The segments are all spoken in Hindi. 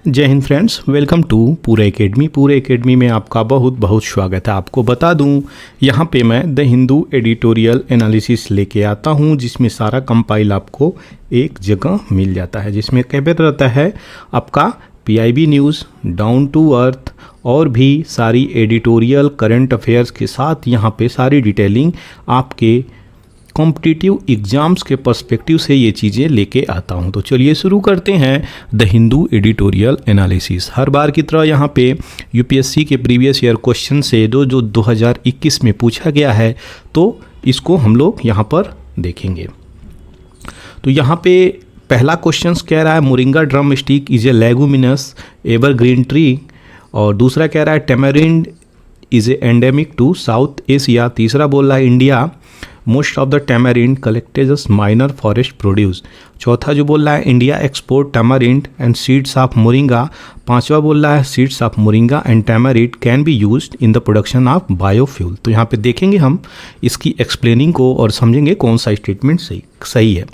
जय हिंद फ्रेंड्स, वेलकम टू पूरे एकेडमी। पूरे एकेडमी में आपका बहुत बहुत स्वागत है। आपको बता दूं, यहाँ पे मैं द हिंदू एडिटोरियल एनालिसिस लेके आता हूँ, जिसमें सारा कंपाइल आपको एक जगह मिल जाता है, जिसमें कहते रहता है आपका PIB news, down to earth और भी सारी एडिटोरियल करंट अफेयर्स के साथ यहाँ पे सारी डिटेलिंग आपके कॉम्पिटिटिव एग्ज़ाम्स के पर्सपेक्टिव से ये चीज़ें लेके आता हूँ। तो चलिए शुरू करते हैं द हिंदू एडिटोरियल एनालिसिस। हर बार की तरह यहाँ पे यूपीएससी के प्रीवियस ईयर क्वेश्चन से जो 2021 में पूछा गया है, तो इसको हम लोग यहाँ पर देखेंगे। तो यहाँ पे पहला क्वेश्चन कह रहा है moringa drum stick is a leguminous evergreen tree, और दूसरा कह रहा है tamarind is a endemic to South Asia. तीसरा बोल रहा है India most of the tamarind collected as minor forest produce. चौथा जो बोल रहा है India export tamarind and seeds of moringa. पांचवा बोल रहा है seeds of moringa and tamarind can be used in the production of biofuel. तो यहाँ पे देखेंगे हम इसकी एक्सप्लेनिंग को और समझेंगे कौन सा स्टेटमेंट सही है।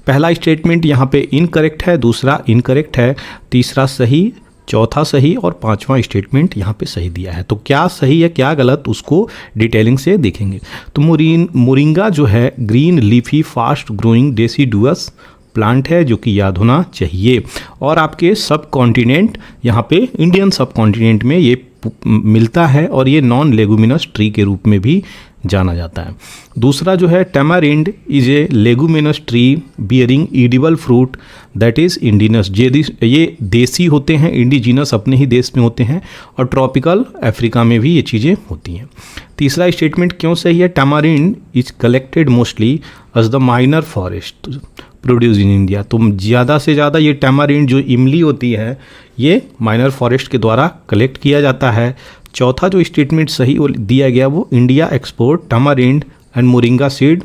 पहला स्टेटमेंट यहाँ पे इनकरेक्ट है, दूसरा इनकरेक्ट है, तीसरा सही, चौथा सही और पांचवा स्टेटमेंट यहाँ पे सही दिया है। तो क्या सही है क्या गलत, उसको डिटेलिंग से देखेंगे। तो मोरिंगा जो है green leafy fast growing deciduous plant है, जो कि याद होना चाहिए। और आपके सब कॉन्टिनेंट यहाँ पे इंडियन सब कॉन्टिनेंट में ये मिलता है, और ये नॉन लेगुमिनस ट्री के रूप में भी जाना जाता है। दूसरा जो है tamarind is a leguminous tree bearing edible fruit that is indigenous. ये देसी होते हैं, इंडिजिनस अपने ही देश में होते हैं, और ट्रॉपिकल अफ्रीका में भी ये चीज़ें होती हैं। तीसरा स्टेटमेंट क्यों सही है, tamarind is collected mostly as the minor forest produce in India. तो ज़्यादा से ज़्यादा ये टैमारिंड जो इमली होती है, ये माइनर फॉरेस्ट के द्वारा कलेक्ट किया जाता है। चौथा जो स्टेटमेंट सही दिया गया वो India export tamarind and moringa seed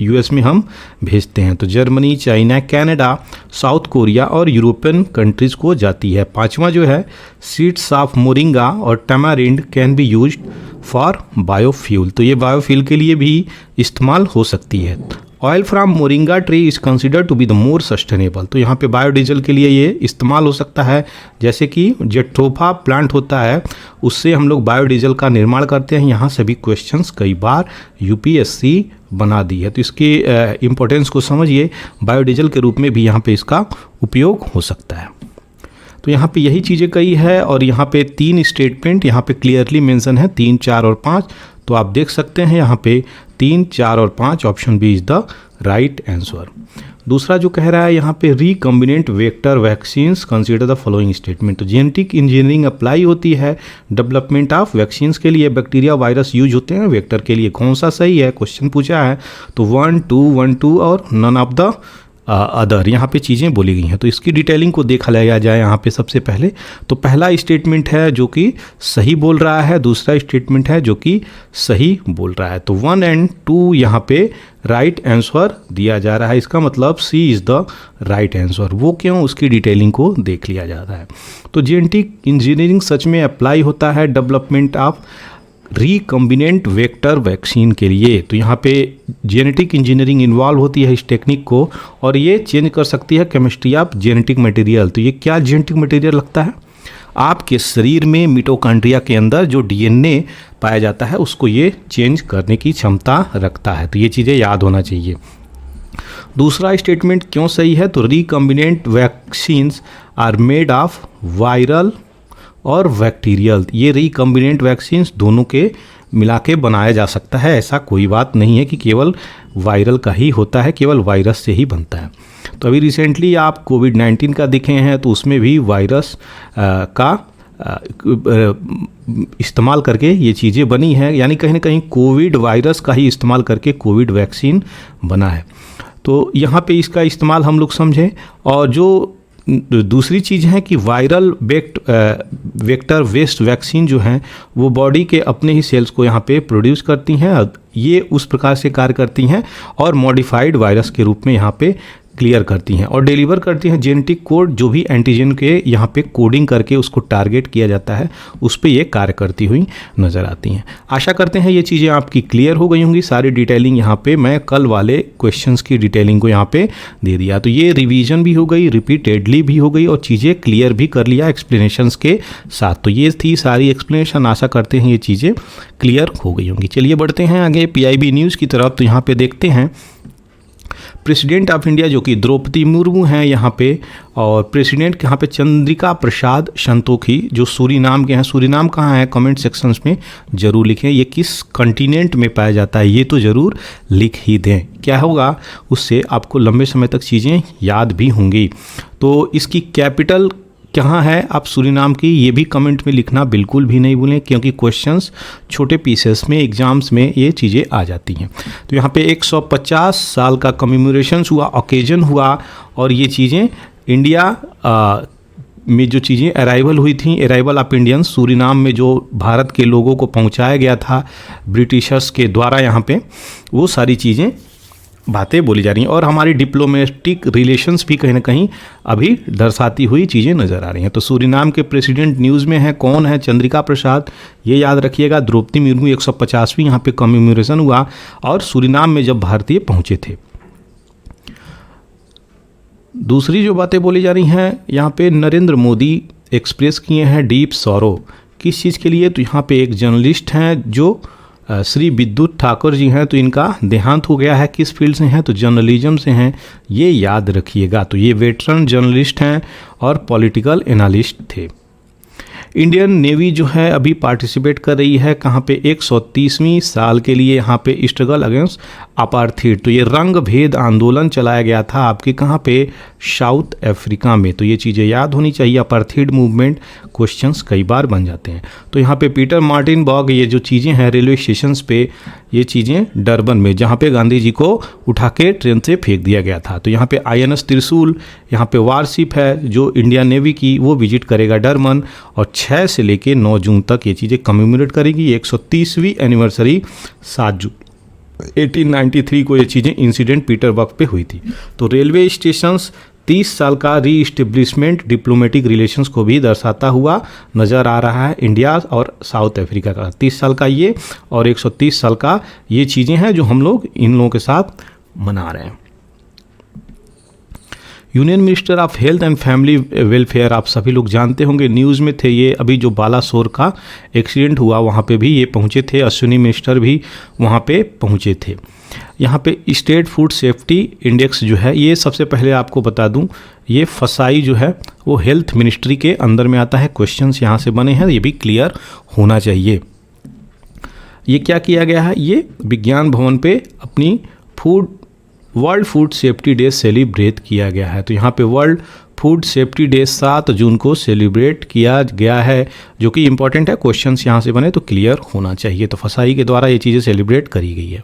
US में हम भेजते हैं। तो Germany, China, Canada, South Korea और यूरोपियन कंट्रीज़ को जाती है। पांचवा जो है सीड्स ऑफ मोरिंगा और tamarind can be used for biofuel. तो ये बायोफ्यूल के लिए भी इस्तेमाल हो सकती है। Oil from moringa tree is consider to be the more sustainable. तो यहाँ पे बायोडीजल के लिए ये इस्तेमाल हो सकता है, जैसे कि जेट्रोफा प्लांट होता है, उससे हम लोग बायोडीजल का निर्माण करते हैं। यहाँ से भी क्वेश्चंस कई बार यूपीएससी बना दी है, तो इसके इम्पोर्टेंस को समझिए। बायोडीजल के रूप में भी यहाँ पे इसका उपयोग हो सकता है। तो यहाँ पे यही चीज़ें कही है, और यहाँ पे 3 स्टेटमेंट यहाँ पे क्लियरली मेंशन है, 3, 4 और 5। तो आप देख सकते हैं यहाँ पे 3, 4 और 5 option b is the right answer. दूसरा जो कह रहा है यहाँ पे recombinant vector vaccines consider the following statement. तो जेनेटिक इंजीनियरिंग अप्लाई होती है डेवलपमेंट ऑफ वैक्सीन्स के लिए, बैक्टीरिया वायरस यूज होते हैं वेक्टर के लिए। कौन सा सही है, क्वेश्चन पूछा है। तो 1, 2 और नन ऑफ द अदर यहाँ पे चीज़ें बोली गई हैं। तो इसकी डिटेलिंग को देखा लिया जाए यहाँ पे सबसे पहले। तो पहला स्टेटमेंट है जो कि सही बोल रहा है, दूसरा स्टेटमेंट है जो कि सही बोल रहा है। तो 1 और 2 यहाँ पे राइट आंसर दिया जा रहा है। इसका मतलब सी इज़ द राइट आंसर। वो क्यों, उसकी डिटेलिंग को देख लिया जा रहा है। तो जेनेटिक इंजीनियरिंग सच में अप्लाई होता है development of recombinant vector vaccine के लिए। तो यहाँ पे जेनेटिक इंजीनियरिंग इन्वॉल्व होती है इस टेक्निक को, और ये चेंज कर सकती है केमिस्ट्री ऑफ जेनेटिक मटेरियल। तो ये क्या जेनेटिक मटेरियल लगता है, आपके शरीर में मिटोकॉन्ड्रिया के अंदर जो डीएनए पाया जाता है, उसको ये चेंज करने की क्षमता रखता है। तो ये चीज़ें याद होना चाहिए। दूसरा स्टेटमेंट क्यों सही है, तो recombinant vaccines are made of viral और बैक्टीरियल। ये रिकम्बिनेंट वैक्सीन्स दोनों के मिला के बनाया जा सकता है। ऐसा कोई बात नहीं है कि केवल वायरल का ही होता है, केवल वायरस से ही बनता है। तो अभी रिसेंटली आप कोविड-19 का देखे हैं, तो उसमें भी वायरस का इस्तेमाल करके ये चीज़ें बनी है, यानी कहीं ना कहीं कोविड वायरस का ही इस्तेमाल करके कोविड वैक्सीन बना है। तो यहाँ पे इसका इस्तेमाल हम लोग समझें। और जो दूसरी चीज़ है कि वायरल वेक्टर वेस्ट वैक्सीन जो हैं वो बॉडी के अपने ही सेल्स को यहाँ पे प्रोड्यूस करती हैं, ये उस प्रकार से कार्य करती हैं और मॉडिफाइड वायरस के रूप में यहाँ पे क्लियर करती हैं और डिलीवर करती हैं जेनेटिक कोड, जो भी एंटीजन के यहाँ पे कोडिंग करके उसको टारगेट किया जाता है, उस पे ये कार्य करती हुई नज़र आती हैं। आशा करते हैं ये चीज़ें आपकी क्लियर हो गई होंगी। सारी डिटेलिंग यहाँ पे मैं कल वाले क्वेश्चंस की डिटेलिंग को यहाँ पे दे दिया, तो ये रिवीजन भी हो गई, रिपीटेडली भी हो गई और चीज़ें क्लियर भी कर लिया एक्सप्लेनेशंस के साथ। तो ये थी सारी एक्सप्लेनेशन, आशा करते हैं ये चीज़ें क्लियर हो गई होंगी। चलिए बढ़ते हैं आगे PIB न्यूज़ की तरफ। तो यहाँ पे देखते हैं प्रेसिडेंट ऑफ इंडिया जो कि द्रौपदी मुर्मू हैं यहाँ पे, और प्रेसिडेंट यहाँ पे चंद्रिका प्रसाद संतोखी जो सूरीनाम के हैं। सूरीनाम कहाँ है, कमेंट सेक्शंस में ज़रूर लिखें। ये किस कॉन्टिनेंट में पाया जाता है ये तो ज़रूर लिख ही दें, क्या होगा उससे आपको लंबे समय तक चीज़ें याद भी होंगी। तो इसकी कैपिटल कहाँ है आप सूरीनाम की, ये भी कमेंट में लिखना बिल्कुल भी नहीं भूलें, क्योंकि क्वेश्चंस छोटे पीसेस में एग्जाम्स में ये चीज़ें आ जाती हैं। तो यहाँ पे 150 साल का कमेमोरेशंस हुआ, ओकेजन हुआ, और ये चीज़ें इंडिया में जो चीज़ें अराइवल हुई थी, अराइवल ऑफ इंडियंस सूरीनाम में जो भारत के लोगों को पहुँचाया गया था ब्रिटिशर्स के द्वारा, यहाँ पे वो सारी चीज़ें बातें बोली जा रही हैं। और हमारी डिप्लोमेटिक रिलेशंस भी कहीं ना कहीं अभी दर्शाती हुई चीज़ें नज़र आ रही हैं। तो सूरीनाम के प्रेसिडेंट न्यूज़ में है, कौन है, चंद्रिका प्रसाद, ये याद रखिएगा। द्रौपदी मुर्मू 150वीं यहाँ पे कमेमोरेशन हुआ और सूरीनाम में जब भारतीय पहुँचे थे। दूसरी जो बातें बोली जा रही हैं यहाँ पे, नरेंद्र मोदी एक्सप्रेस किए हैं डीप सॉरो, किस चीज़ के लिए, तो यहाँ पे एक जर्नलिस्ट हैं जो श्री विद्युत ठाकुर जी हैं, तो इनका देहांत हो गया है। किस फील्ड से हैं, तो जर्नलिज्म से हैं, ये याद रखिएगा। तो ये वेटरन जर्नलिस्ट हैं और पॉलिटिकल एनालिस्ट थे। इंडियन नेवी जो है अभी पार्टिसिपेट कर रही है कहाँ पे, 130वीं साल के लिए यहाँ पे स्ट्रगल अगेंस्ट अपार्थीड। तो ये रंग भेद आंदोलन चलाया गया था आपके कहाँ पे, साउथ अफ्रीका में। तो ये चीज़ें याद होनी चाहिए। अपार्थीड मूवमेंट क्वेश्चंस कई बार बन जाते हैं। तो यहाँ पे पीटर मार्टिन बर्ग, ये जो चीज़ें हैं रेलवे स्टेशंस पे, ये चीज़ें डरबन में जहाँ पे गांधी जी को उठा के ट्रेन से फेंक दिया गया था। तो यहाँ पे INS त्रिशूल, यहाँ पे वारशिप है जो इंडियन नेवी की, वो विजिट करेगा डरबन, और 6 से लेके 9 जून तक ये चीज़ें कमेमोरेट करेगी। 130वीं एनिवर्सरी 7 जून 1893 को ये चीज़ें इंसिडेंट पीटरबर्ग पे हुई थी। तो रेलवे स्टेशंस 30 साल का री इस्टेब्लिशमेंट डिप्लोमेटिक रिलेशंस को भी दर्शाता हुआ नज़र आ रहा है। इंडिया और साउथ अफ्रीका का 30 साल का ये और 130 साल का ये चीज़ें हैं जो हम लोग इन लोगों के साथ मना रहे हैं। Union minister of health and family welfare, आप सभी लोग जानते होंगे, न्यूज़ में थे ये। अभी जो बालासोर का एक्सीडेंट हुआ वहाँ पे भी ये पहुँचे थे, अश्विनी मिनिस्टर भी वहाँ पे पहुँचे थे। यहाँ पे स्टेट फूड सेफ्टी इंडेक्स जो है, ये सबसे पहले आपको बता दूं, ये फसाई जो है वो हेल्थ मिनिस्ट्री के अंदर में आता है। क्वेश्चंस यहाँ से बने हैं, ये भी क्लियर होना चाहिए। ये क्या किया गया है, ये विज्ञान भवन पे अपनी world food safety day celebrate किया गया है। तो यहाँ पे वर्ल्ड फूड सेफ्टी डे 7 जून को सेलिब्रेट किया गया है, जो कि इम्पॉर्टेंट है। क्वेश्चंस यहाँ से बने तो क्लियर होना चाहिए। तो फसाई के द्वारा ये चीज़ें सेलिब्रेट करी गई है।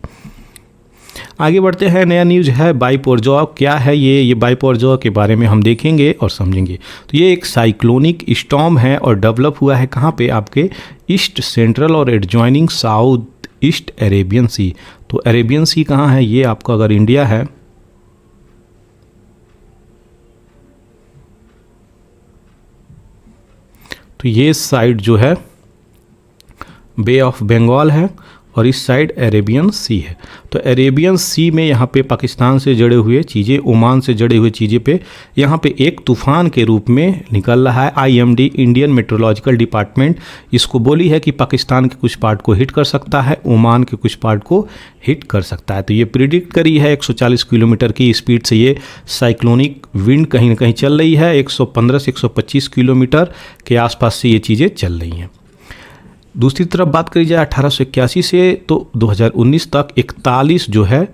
आगे बढ़ते हैं, नया न्यूज़ है बाइपोरजॉय। क्या है ये बाइपोरजॉय के बारे में हम देखेंगे और समझेंगे। तो ये एक साइक्लोनिक स्टॉर्म है और डेवलप हुआ है कहाँ पे, आपके ईस्ट सेंट्रल और एडजॉइनिंग साउथ ईस्ट अरेबियन सी। तो अरेबियन सी कहाँ है, ये आपका अगर इंडिया है तो ये साइड जो है बे ऑफ बंगाल है और इस साइड अरेबियन सी है। तो अरेबियन सी में यहाँ पे पाकिस्तान से जड़े हुए चीज़ें, ओमान से जड़े हुए चीज़ें पे यहाँ पे एक तूफ़ान के रूप में निकल रहा है। IMD इंडियन मेट्रोलॉजिकल डिपार्टमेंट इसको बोली है कि पाकिस्तान के कुछ पार्ट को हिट कर सकता है, ओमान के कुछ पार्ट को हिट कर सकता है। तो ये प्रिडिक्ट करी है 140 किलोमीटर की स्पीड से ये साइक्लोनिक विंड कहीं ना कहीं चल रही है। 115 से 125 किलोमीटर के आसपास से ये चीज़ें चल रही हैं। दूसरी तरफ बात करी जाए 1881 से तो 2019 तक 41 जो है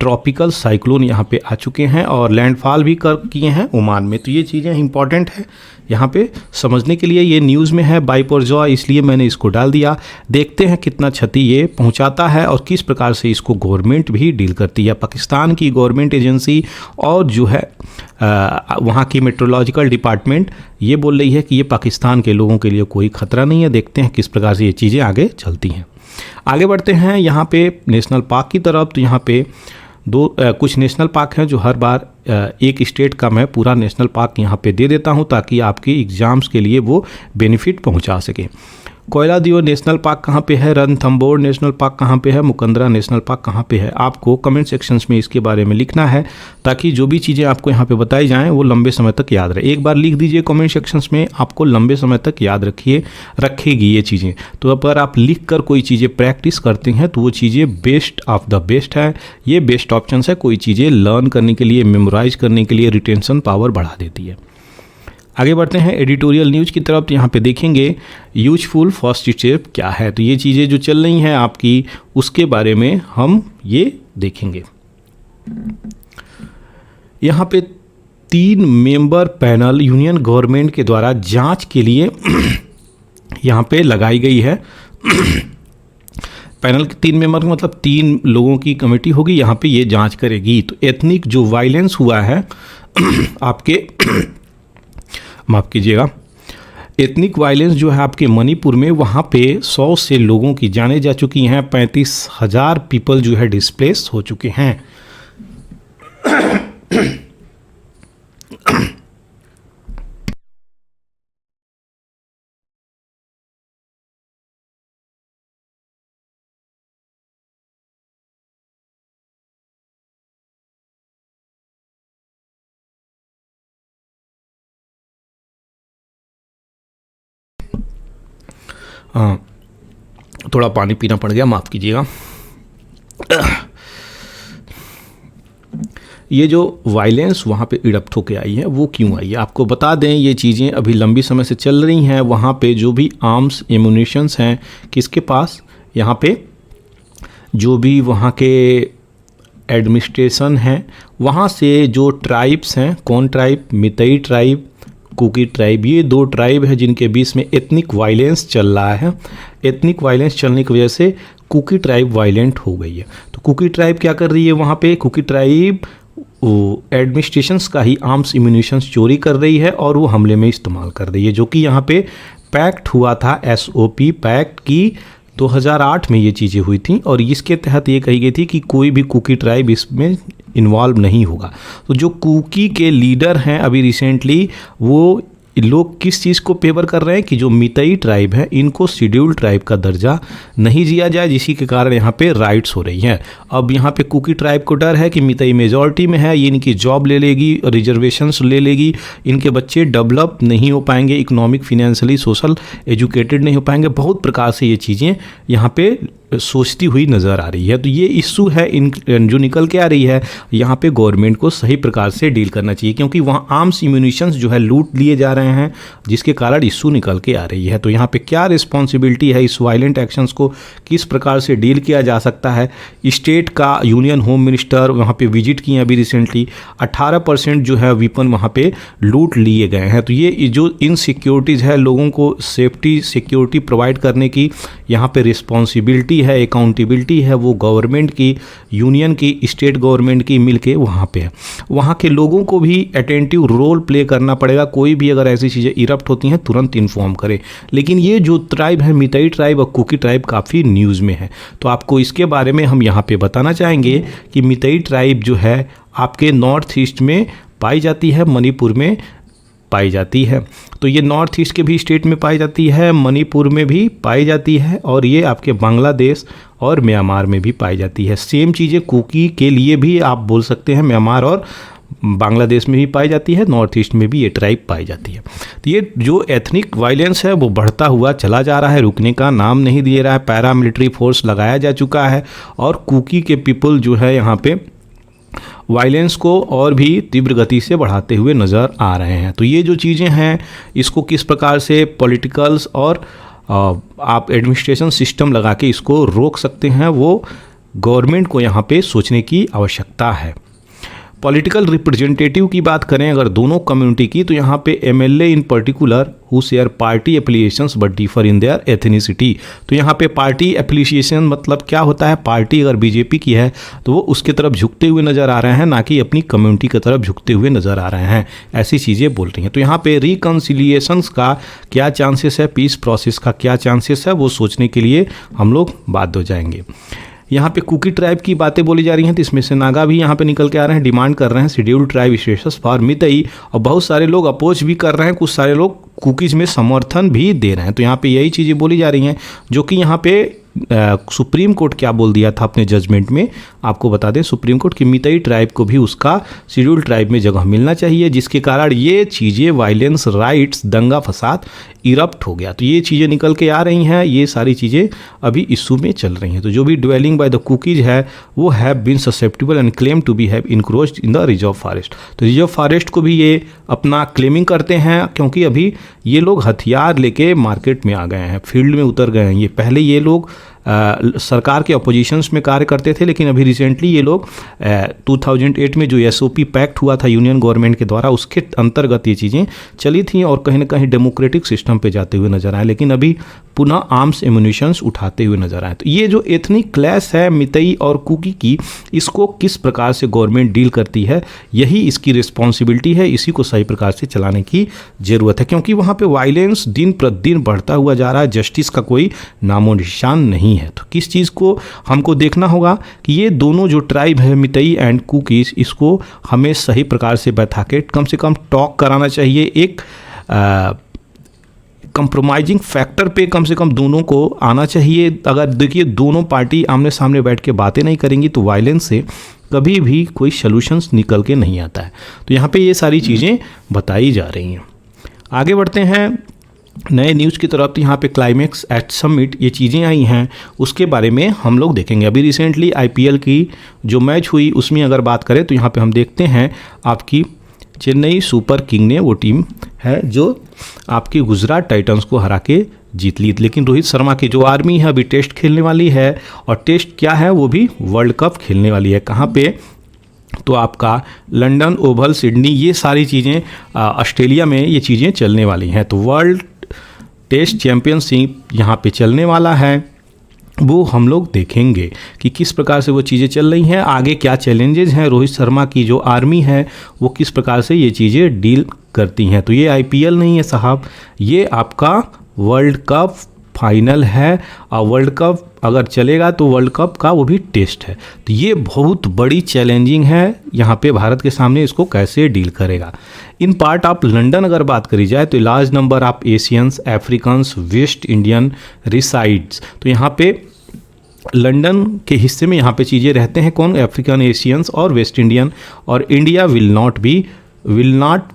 ट्रॉपिकल साइक्लोन यहाँ पे आ चुके हैं और लैंडफॉल भी कर किए हैं ओमान में। तो ये चीज़ें इंपॉर्टेंट है यहाँ पे समझने के लिए। ये न्यूज़ में है बाइपोरजॉय, इसलिए मैंने इसको डाल दिया। देखते हैं कितना क्षति ये पहुँचाता है और किस प्रकार से इसको गवर्नमेंट भी डील करती है। पाकिस्तान की गवर्नमेंट एजेंसी और जो है वहाँ की मेट्रोलॉजिकल डिपार्टमेंट ये बोल रही है कि ये पाकिस्तान के लोगों के लिए कोई ख़तरा नहीं है। देखते हैं किस प्रकार से ये चीज़ें आगे चलती हैं। आगे बढ़ते हैं यहाँ पे नेशनल पार्क की तरफ। तो यहाँ पे कुछ नेशनल पार्क हैं जो हर बार एक स्टेट का मैं पूरा नेशनल पार्क यहाँ पे दे देता हूँ ताकि आपके एग्ज़ाम्स के लिए वो बेनिफिट पहुँचा सके। कोयलादियो नेशनल पार्क कहाँ पे है, रणथंभौर नेशनल पार्क कहाँ पे है, मुकंदरा नेशनल पार्क कहाँ पे है, आपको कमेंट सेक्शंस में इसके बारे में लिखना है ताकि जो भी चीज़ें आपको यहाँ पे बताई जाएं वो लंबे समय तक याद रहे। एक बार लिख दीजिए कमेंट सेक्शंस में, आपको लंबे समय तक याद रखेगी ये चीज़ें। तो अगर आप लिख कर कोई चीज़ें प्रैक्टिस करते हैं तो वो चीज़ें बेस्ट ऑफ द बेस्ट है, ये बेस्ट ऑप्शन है कोई चीज़ें लर्न करने के लिए, मेमोराइज करने के लिए, रिटेंशन पावर बढ़ा देती है। आगे बढ़ते हैं एडिटोरियल न्यूज़ की तरफ। तो यहाँ पे देखेंगे यूजफुल फर्स्ट स्टेप क्या है। तो ये चीज़ें जो चल रही हैं आपकी, उसके बारे में हम ये देखेंगे। यहाँ पे 3 मेंबर पैनल यूनियन गवर्नमेंट के द्वारा जांच के लिए यहाँ पे लगाई गई है। पैनल के 3 मेंबर का मतलब 3 लोगों की कमेटी होगी, यहाँ पे ये जांच करेगी। तो एथनिक जो वायलेंस हुआ है आपके माफ़ कीजिएगा, एथनिक वायलेंस जो है आपके मणिपुर में, वहाँ पे 100 से लोगों की जाने जा चुकी हैं, 35,000 पीपल जो है डिस्प्लेस हो चुके हैं। हाँ, थोड़ा पानी पीना पड़ गया, माफ़ कीजिएगा। ये जो वायलेंस वहाँ पे इरप्ट होके आई है वो क्यों आई है, आपको बता दें। ये चीज़ें अभी लंबी समय से चल रही हैं। वहाँ पे जो भी आर्म्स एमुनिशंस हैं किसके पास, यहाँ पे जो भी वहाँ के एडमिनिस्ट्रेशन हैं, वहाँ से जो ट्राइब्स हैं, कौन ट्राइब, मितई ट्राइब, कुकी ट्राइब, ये 2 ट्राइब है जिनके बीच में एथनिक वायलेंस चल रहा है। एथनिक वायलेंस चलने की वजह से कुकी ट्राइब वायलेंट हो गई है। तो कुकी ट्राइब क्या कर रही है वहाँ पे, कुकी ट्राइब एडमिनिस्ट्रेशंस का ही आर्म्स एम्यूनिशंस चोरी कर रही है और वो हमले में इस्तेमाल कर रही है, जो कि यहाँ पे पैक्ट हुआ था, SOP पैक्ट की 2008 में ये चीज़ें हुई थी और इसके तहत ये कही गई थी कि कोई भी कुकी ट्राइब इसमें इन्वॉल्व नहीं होगा। तो जो कुकी के लीडर हैं अभी रिसेंटली, वो लोग किस चीज़ को फेवर कर रहे हैं कि जो मितई ट्राइब है इनको शेड्यूल्ड ट्राइब का दर्जा नहीं दिया जाए, जिसी के कारण यहाँ पे राइट्स हो रही हैं। अब यहाँ पे कुकी ट्राइब को डर है कि मितई मेजॉरिटी में है, ये इनकी जॉब ले लेगी, रिजर्वेशंस ले लेगी, इनके बच्चे डेवलप नहीं हो पाएंगे, इकोनॉमिक, फिनेंशियली, सोशल एजुकेटेड नहीं हो पाएंगे। बहुत प्रकार से ये चीज़ें यहाँ पे सोचती हुई नज़र आ रही है। तो ये इशू है इन जो निकल के आ रही है, यहाँ पे गवर्नमेंट को सही प्रकार से डील करना चाहिए, क्योंकि वहाँ आर्म्स इम्यूनिशंस जो है लूट लिए जा रहे हैं, जिसके कारण इशू निकल के आ रही है। तो यहाँ पे क्या रिस्पॉन्सिबिलिटी है, इस वायलेंट एक्शंस को किस प्रकार से डील किया जा सकता है। स्टेट का यूनियन होम मिनिस्टर वहाँ पे विजिट किए अभी रिसेंटली, 18% जो है वेपन वहाँ पे लूट लिए गए हैं। तो ये जो इनसिक्योरिटीज़ है, लोगों को सेफ्टी सिक्योरिटी प्रोवाइड करने की यहाँ पे रिस्पॉन्सिबिलिटी है, अकाउंटेबिलिटी है, वो गवर्नमेंट की, यूनियन की, स्टेट गवर्नमेंट की मिलके वहाँ पे है। वहाँ के लोगों को भी अटेंटिव रोल प्ले करना पड़ेगा। कोई भी अगर ऐसी चीज़ें इरप्ट होती हैं तुरंत इन्फॉर्म करें। लेकिन ये जो ट्राइब है, मितई ट्राइब और कुकी ट्राइब, काफ़ी न्यूज़ में है, तो आपको इसके बारे में हम यहाँ पे बताना चाहेंगे कि मितई ट्राइब जो है आपके नॉर्थ ईस्ट में पाई जाती है, मणिपुर में पाई जाती है। तो ये नॉर्थ ईस्ट के भी स्टेट में पाई जाती है, मणिपुर में भी पाई जाती है और ये आपके बांग्लादेश और म्यांमार में भी पाई जाती है। सेम चीज़ें कुकी के लिए भी आप बोल सकते हैं, म्यांमार और बांग्लादेश में भी पाई जाती है, नॉर्थ ईस्ट में भी ये ट्राइब पाई जाती है। तो ये जो एथनिक वायलेंस है वो बढ़ता हुआ चला जा रहा है, रुकने का नाम नहीं दे रहा है। पैरामिलिट्री फोर्स लगाया जा चुका है और कुकी के पीपल जो है यहाँ पे वायलेंस को और भी तीव्र गति से बढ़ाते हुए नज़र आ रहे हैं। तो ये जो चीज़ें हैं, इसको किस प्रकार से पॉलिटिकल्स और आप एडमिनिस्ट्रेशन सिस्टम लगा के इसको रोक सकते हैं, वो गवर्नमेंट को यहाँ पे सोचने की आवश्यकता है। पॉलिटिकल रिप्रेजेंटेटिव की बात करें अगर दोनों कम्युनिटी की, तो यहाँ पे MLA in particular who share party affiliations but differ in their ethnicity. तो यहाँ पे पार्टी एफिलिएशन मतलब क्या होता है, पार्टी अगर BJP की है तो वो उसके तरफ झुकते हुए नज़र आ रहे हैं, ना कि अपनी कम्युनिटी की तरफ झुकते हुए नज़र आ रहे हैं, ऐसी चीज़ें बोल रही हैं। तो यहाँ पे रिकन्सिलिएशंस का क्या चांसेस है, पीस प्रोसेस का क्या चांसेस है, वो सोचने के लिए हम लोग बाध्य हो जाएंगे। यहाँ पे कुकी ट्राइब की बातें बोली जा रही हैं, तो इसमें से नागा भी यहाँ पे निकल के आ रहे हैं, डिमांड कर रहे हैं शेड्यूल्ड ट्राइब स्टेटस फॉर मितई, और बहुत सारे लोग अपोज भी कर रहे हैं, कुछ सारे लोग कुकीज़ में समर्थन भी दे रहे हैं। तो यहाँ पे यही चीज़ें बोली जा रही हैं, जो कि यहाँ पे सुप्रीम कोर्ट क्या बोल दिया था अपने जजमेंट में, आपको बता दें सुप्रीम कोर्ट की मितई ट्राइब को भी उसका शेड्यूल्ड ट्राइब में जगह मिलना चाहिए, जिसके कारण ये चीज़ें वायलेंस, राइट्स, दंगा फसाद इरप्ट हो गया। तो ये चीज़ें निकल के आ रही हैं, ये सारी चीज़ें अभी इशू में चल रही हैं। तो जो भी ड्वेलिंग बाय द कुकीज़ है वो have been susceptible and claim to be have encroached in the reserve forest. तो रिजर्व फॉरेस्ट को भी ये अपना क्लेमिंग करते हैं, क्योंकि अभी ये लोग हथियार लेके मार्केट में आ गए हैं, फील्ड में उतर गए हैं। ये पहले ये लोग सरकार के अपोजिशंस में कार्य करते थे, लेकिन अभी रिसेंटली ये लोग 2008 में जो एसओपी पैक्ट हुआ था यूनियन गवर्नमेंट के द्वारा, उसके अंतर्गत ये चीज़ें चली थी और कहीं ना कहीं डेमोक्रेटिक सिस्टम पे जाते हुए नजर आए, लेकिन अभी पुनः आर्म्स एम्यूनिशंस उठाते हुए नजर आए। तो ये जो एथनिक क्लैश है मितई और कुकी की, इसको किस प्रकार से गवर्नमेंट डील करती है, यही इसकी रिस्पॉन्सिबिलिटी है, इसी को सही प्रकार से चलाने की ज़रूरत है, क्योंकि वहाँ पे वायलेंस दिन प्रतिदिन बढ़ता हुआ जा रहा है, जस्टिस का कोई नामो निशान नहीं है। तो किस चीज़ को हमको देखना होगा कि ये दोनों जो ट्राइब है मितई एंड कुकीज़, इसको हमें सही प्रकार से बैठा के कम से कम टॉक कराना चाहिए, एक कंप्रोमाइजिंग फैक्टर पे कम से कम दोनों को आना चाहिए। अगर देखिए दोनों पार्टी आमने सामने बैठ के बातें नहीं करेंगी तो वायलेंस से कभी भी कोई सॉल्यूशंस निकल के नहीं आता है। तो यहाँ पे ये सारी चीज़ें बताई जा रही हैं। आगे बढ़ते हैं नए न्यूज़ की तरफ। तो यहाँ पे क्लाइमेक्स एट समिट ये चीज़ें आई हैं, उसके बारे में हम लोग देखेंगे। अभी रिसेंटली आईपीएल की जो मैच हुई उसमें अगर बात करें तो यहाँ पे हम देखते हैं आपकी चेन्नई सुपर किंग ने, वो टीम है जो आपकी गुजरात टाइटंस को हरा के जीत ली। लेकिन रोहित शर्मा की जो आर्मी है अभी टेस्ट खेलने वाली है, और टेस्ट क्या है वो भी वर्ल्ड कप खेलने वाली है। कहाँ पे? तो आपका लंदन, ओवल, सिडनी, ये सारी चीज़ें ऑस्ट्रेलिया में ये चीज़ें चलने वाली हैं। तो वर्ल्ड टेस्ट चैम्पियनशिप यहाँ पे चलने वाला है, वो हम लोग देखेंगे कि किस प्रकार से वो चीज़ें चल रही हैं, आगे क्या चैलेंजेस हैं, रोहित शर्मा की जो आर्मी है वो किस प्रकार से ये चीज़ें डील करती हैं। तो ये आईपीएल नहीं है साहब, ये आपका वर्ल्ड कप फाइनल है, और वर्ल्ड कप अगर चलेगा तो वर्ल्ड कप का वो भी टेस्ट है। तो ये बहुत बड़ी चैलेंजिंग है यहाँ पे भारत के सामने, इसको कैसे डील करेगा। इन पार्ट ऑफ लंदन अगर बात करी जाए तो large number of Asians, Africans, West Indian resides. तो यहाँ पे लंदन के हिस्से में यहाँ पे चीज़ें रहते हैं कौन? अफ्रीकन, एशियंस और वेस्ट इंडियन, और India will not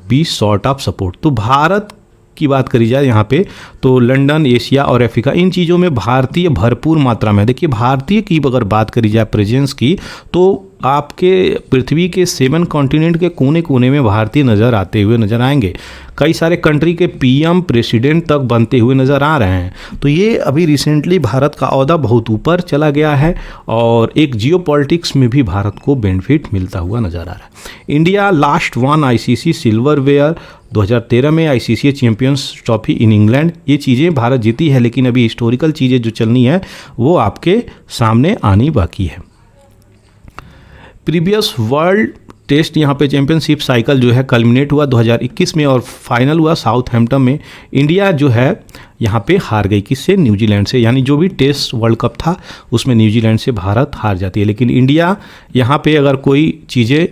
be short of support. तो भारत की बात करी जाए यहाँ पे तो लंदन, एशिया और अफ्रीका, इन चीज़ों में भारतीय भरपूर मात्रा में। देखिए भारतीय की अगर बात करी जाए प्रेजेंस की, तो आपके पृथ्वी के 7 कॉन्टिनेंट के कोने कोने में भारतीय नज़र आते हुए नज़र आएंगे। कई सारे कंट्री के पीएम, प्रेसिडेंट तक बनते हुए नज़र आ रहे हैं। तो ये अभी रिसेंटली भारत का ओहदा बहुत ऊपर चला गया है, और एक जियोपॉलिटिक्स में भी भारत को बेनिफिट मिलता हुआ नज़र आ रहा है। India last one ICC silverware 2013 में ICC champions trophy in England, ये चीज़ें भारत जीती है, लेकिन अभी हिस्टोरिकल चीज़ें जो चलनी है वो आपके सामने आनी बाकी है। प्रीवियस वर्ल्ड टेस्ट यहाँ पे चैंपियनशिप साइकिल जो है कल्मिनेट हुआ 2021 में, और फाइनल हुआ साउथहैम्पटन में। इंडिया जो है यहाँ पे हार गई, किससे? न्यूजीलैंड से। यानी जो भी टेस्ट वर्ल्ड कप था उसमें न्यूजीलैंड से भारत हार जाती है, लेकिन इंडिया यहाँ पे अगर कोई चीज़ें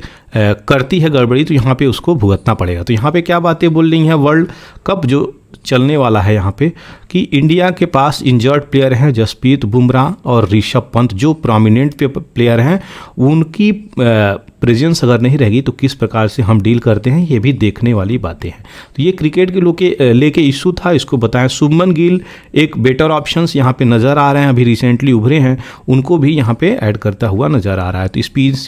करती है गड़बड़ी तो यहाँ पे उसको भुगतना पड़ेगा। तो यहाँ पे क्या बातें बोल रही हैं, वर्ल्ड कप जो चलने वाला है यहाँ पे, कि इंडिया के पास इंजर्ड प्लेयर हैं जसप्रीत बुमराह और ऋषभ पंत, जो प्रोमिनेंट प्लेयर हैं, उनकी प्रेजेंस अगर नहीं रहेगी तो किस प्रकार से हम डील करते हैं, ये भी देखने वाली बातें हैं। तो ये क्रिकेट के लेके इशू था, इसको बताएं। शुभमन गिल एक बेटर ऑप्शंस यहाँ पे नज़र आ रहे हैं, अभी रिसेंटली उभरे हैं, उनको भी यहाँ पे ऐड करता हुआ नज़र आ रहा है। तो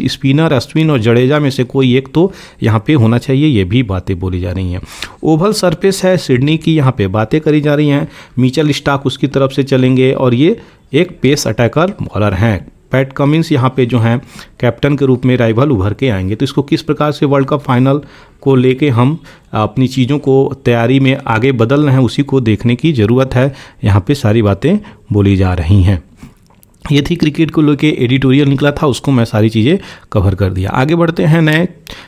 स्पिनर अश्विन और जडेजा में से कोई एक तो यहाँ पे होना चाहिए, ये भी बातें बोली जा रही हैं। ओवल सरफेस है सिडनी की, यहाँ पे बातें करी जा रही हैं। मिचेल स्टार्क उसकी तरफ से चलेंगे, और ये एक पेस अटैकर बॉलर हैं। पैट कमिंस यहाँ पे जो हैं कैप्टन के रूप में राइवल उभर के आएंगे। तो इसको किस प्रकार से वर्ल्ड कप फाइनल को लेके हम अपनी चीज़ों को तैयारी में आगे बदल रहे हैं, उसी को देखने की ज़रूरत है। यहाँ पे सारी बातें बोली जा रही हैं। ये थी क्रिकेट को लेके एडिटोरियल निकला था, उसको मैं सारी चीज़ें कवर कर दिया। आगे बढ़ते हैं नए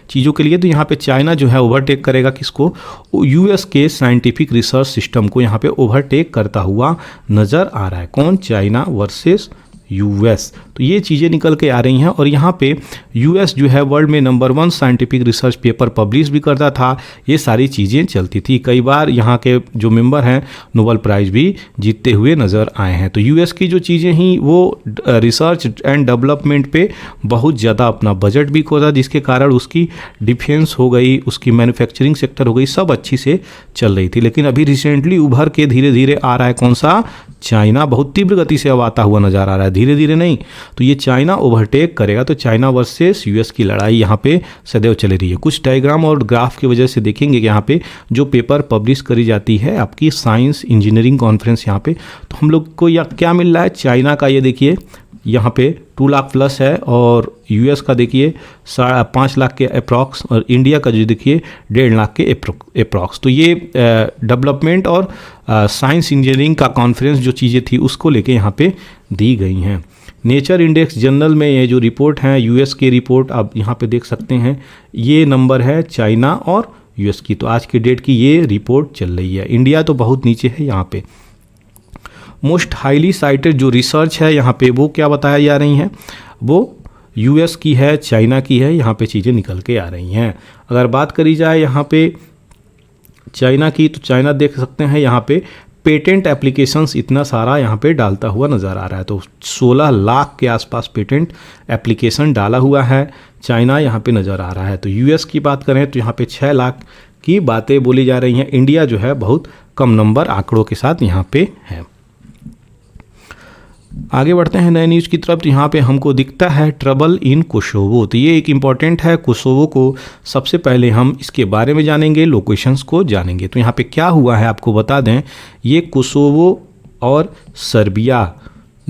चीज़ों के लिए। तो यहाँ पे चाइना जो है ओवरटेक करेगा किसको? यूएस के साइंटिफिक रिसर्च सिस्टम को यहाँ पे ओवरटेक करता हुआ नज़र आ रहा है। कौन? China versus US. तो ये चीज़ें निकल के आ रही हैं और यहाँ पे यूएस जो है वर्ल्ड में number 1 scientific research paper publish भी करता था। ये सारी चीज़ें चलती थी। कई बार यहाँ के जो मेंबर हैं नोबेल प्राइज़ भी जीतते हुए नज़र आए हैं। तो यूएस की जो चीज़ें ही वो रिसर्च एंड डेवलपमेंट पे बहुत ज़्यादा अपना बजट भी खोदा, जिसके कारण उसकी डिफेंस हो गई, उसकी मैन्युफैक्चरिंग सेक्टर हो गई, सब अच्छी से चल रही थी। लेकिन अभी रिसेंटली उभर के धीरे धीरे आ रहा है कौन सा? चाइना बहुत तीव्र गति से अब आता हुआ नजर आ रहा है, धीरे धीरे नहीं। तो ये चाइना ओवरटेक करेगा। तो चाइना वर्सेस यूएस की लड़ाई यहाँ पे सदैव चली रही है। कुछ डायग्राम और ग्राफ की वजह से देखेंगे कि यहाँ पे जो पेपर पब्लिश करी जाती है आपकी साइंस इंजीनियरिंग कॉन्फ्रेंस यहाँ पे, तो हम लोग को यह क्या मिल रहा है? चाइना का ये देखिए यहाँ पे 2 लाख प्लस है और यूएस का देखिए 5 लाख के अप्रॉक्स और इंडिया का जो देखिए 1.5 लाख के अप्रॉक्स। तो ये डेवलपमेंट और साइंस इंजीनियरिंग का कॉन्फ्रेंस जो चीज़ें थी उसको लेके यहाँ पे दी गई हैं। नेचर इंडेक्स जर्नल में ये जो रिपोर्ट हैं यूएस की रिपोर्ट आप यहाँ पे देख सकते हैं, ये नंबर है चाइना और यूएस की। तो आज की डेट की ये रिपोर्ट चल रही है। इंडिया तो बहुत नीचे है यहाँ पे। मोस्ट हाईली साइटेड जो रिसर्च है यहाँ पे वो क्या बताया जा रही हैं? वो यूएस की है, चाइना की है, यहाँ पे चीज़ें निकल के आ रही हैं। अगर बात करी जाए यहाँ पे चाइना की, तो चाइना देख सकते हैं यहाँ पे पेटेंट एप्लीकेशंस इतना सारा यहाँ पे डालता हुआ नज़र आ रहा है। तो 16 लाख के आसपास पेटेंट एप्लीकेशन डाला हुआ है चाइना यहाँ पे नज़र आ रहा है। तो यूएस की बात करें तो यहाँ पे 6 लाख की बातें बोली जा रही हैं। इंडिया जो है बहुत कम नंबर आंकड़ों के साथ यहाँ पे है। आगे बढ़ते हैं नए न्यूज़ की तरफ। तो यहाँ पे हमको दिखता है ट्रबल इन कोसोवो। तो ये एक इम्पॉर्टेंट है। कोसोवो को सबसे पहले हम इसके बारे में जानेंगे, लोकेशंस को जानेंगे। तो यहाँ पे क्या हुआ है आपको बता दें, ये कोसोवो और सर्बिया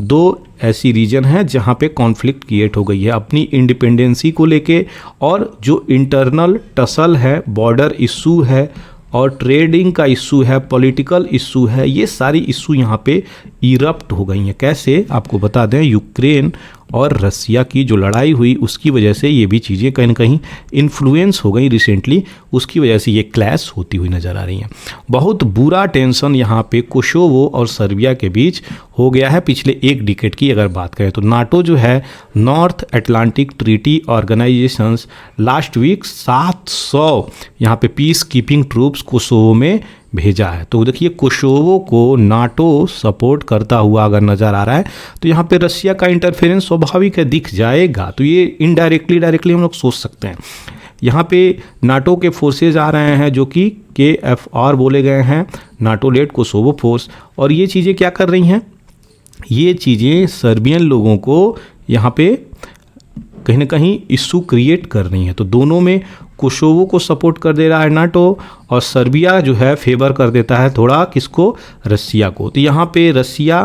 2 ऐसी रीजन है जहाँ पे कॉन्फ्लिक्ट क्रिएट हो गई है अपनी इंडिपेंडेंसी को लेके, और जो इंटरनल टसल है, बॉर्डर इशू है और ट्रेडिंग का इशू है, पॉलिटिकल इशू है, ये सारी इशू यहाँ पे इरप्ट हो गई हैं। कैसे आपको बता दें, यूक्रेन और रसिया की जो लड़ाई हुई उसकी वजह से ये भी चीज़ें कहीं ना कहीं इन्फ्लुएंस हो गई रिसेंटली, उसकी वजह से ये क्लैश होती हुई नज़र आ रही हैं। बहुत बुरा टेंशन यहाँ पे कोसोवो और सर्बिया के बीच हो गया है पिछले 1 डिकेड की अगर बात करें तो। नाटो जो है North Atlantic Treaty Organisations last week 700 यहाँ पे पीस कीपिंग ट्रूप्स कोसोवो में भेजा है। तो देखिए कोसोवो को नाटो सपोर्ट करता हुआ अगर नज़र आ रहा है तो यहाँ पे रसिया का इंटरफेरेंस स्वाभाविक है, दिख जाएगा। तो ये इनडायरेक्टली डायरेक्टली हम लोग सोच सकते हैं। यहाँ पे नाटो के फोर्सेज आ रहे हैं जो कि KFR बोले गए हैं, नाटो लेड कोसोवो फोर्स। और ये चीज़ें क्या कर रही हैं? ये चीज़ें सर्बियन लोगों को यहाँ पे कहीं ना कहीं इशू क्रिएट कर रही हैं। तो दोनों में कोसोवो को सपोर्ट कर दे रहा है नाटो और सर्बिया जो है फेवर कर देता है थोड़ा किसको? रसिया को। तो यहाँ पे रसिया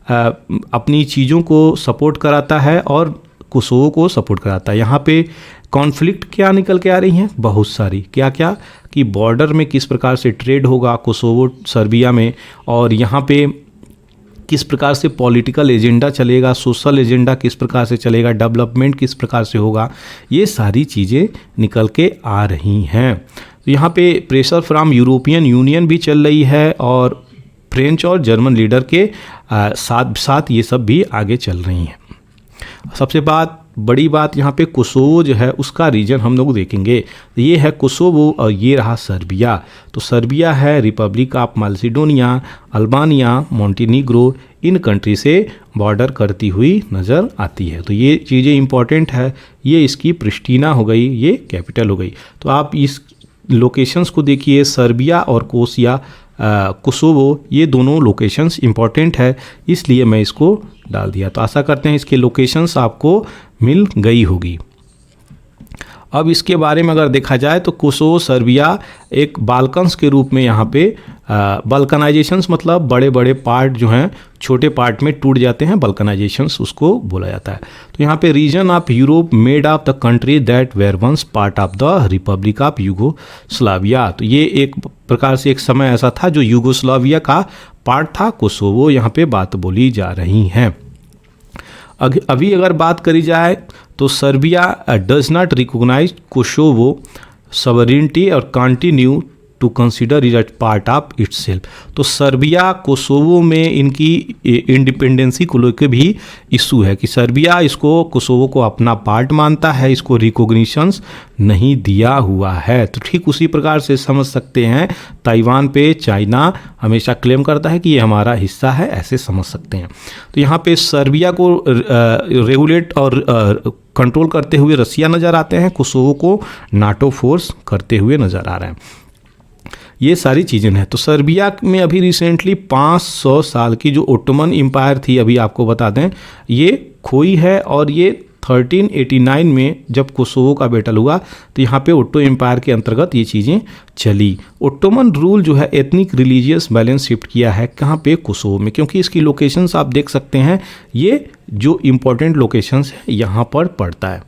अपनी चीज़ों को सपोर्ट कराता है और कोसोवो को सपोर्ट कराता है। यहाँ पे कॉन्फ्लिक्ट क्या निकल के आ रही हैं? बहुत सारी। क्या क्या कि बॉर्डर में किस प्रकार से ट्रेड होगा कोसोवो सर्बिया में, और यहाँ पे किस प्रकार से पॉलिटिकल एजेंडा चलेगा, सोशल एजेंडा किस प्रकार से चलेगा, डेवलपमेंट किस प्रकार से होगा, ये सारी चीज़ें निकल के आ रही हैं। तो यहाँ पे प्रेशर फ्रॉम यूरोपियन यूनियन भी चल रही है और फ्रेंच और जर्मन लीडर के साथ साथ ये सब भी आगे चल रही हैं। सबसे बड़ी बात यहाँ पे कोसोवो जो है उसका रीजन हम लोग देखेंगे। ये है कोसोवो और ये रहा सर्बिया। तो सर्बिया है Republic of Macedonia, Albania, Montenegro, in country से बॉर्डर करती हुई नज़र आती है। तो ये चीज़ें इंपॉर्टेंट है। ये इसकी प्रिस्टीना हो गई, ये कैपिटल हो गई। तो आप इस लोकेशंस को देखिए, सर्बिया और कोसोवो ये दोनों लोकेशंस इंपॉर्टेंट है, इसलिए मैं इसको डाल दिया। तो आशा करते हैं इसके लोकेशंस आपको मिल गई होगी। अब इसके बारे में अगर देखा जाए तो कोसोवो सर्बिया एक बाल्कन्स के रूप में यहाँ पे बल्कनाइजेशंस मतलब बड़े बड़े पार्ट जो हैं छोटे पार्ट में टूट जाते हैं, बल्कनाइजेशंस उसको बोला जाता है। तो यहाँ पे region of Europe made of the country that were once part of the Republic of Yugoslavia. तो ये एक प्रकार से एक समय ऐसा था जो यूगोस्लाविया का पार्ट था कोसोवो, यहाँ पे बात बोली जा रही है। अभी अगर बात करी जाए तो Serbia does not recognise Kosovo sovereignty और continue to consider it part of itself. तो सर्बिया कोसोवो में इनकी इंडिपेंडेंसी को लेकर भी इशू है कि सर्बिया इसको कोसोवो को अपना पार्ट मानता है, इसको रिकॉग्निशंस नहीं दिया हुआ है। तो ठीक उसी प्रकार से समझ सकते हैं ताइवान पे चाइना हमेशा क्लेम करता है कि ये हमारा हिस्सा है, ऐसे समझ सकते हैं। तो यहाँ पे सर्बिया को रेगुलेट और कंट्रोल करते हुए रसिया नज़र आते हैं, कोसोवो को नाटो फोर्स करते हुए नज़र आ रहे हैं। ये सारी चीज़ें हैं। तो सर्बिया में अभी रिसेंटली 500 साल की जो ओटोमन एम्पायर थी, अभी आपको बता दें, ये खोई है और ये 1389 में जब कोसोवो का बैटल हुआ तो यहाँ पे ओट्टो एम्पायर के अंतर्गत ये चीज़ें चली। ओटोमन रूल जो है एथनिक रिलीजियस बैलेंस शिफ्ट किया है कहाँ पे, कोसोवो में, क्योंकि इसकी लोकेशंस आप देख सकते हैं, ये जो इम्पोर्टेंट लोकेशंस है यहाँ पर पड़ता है,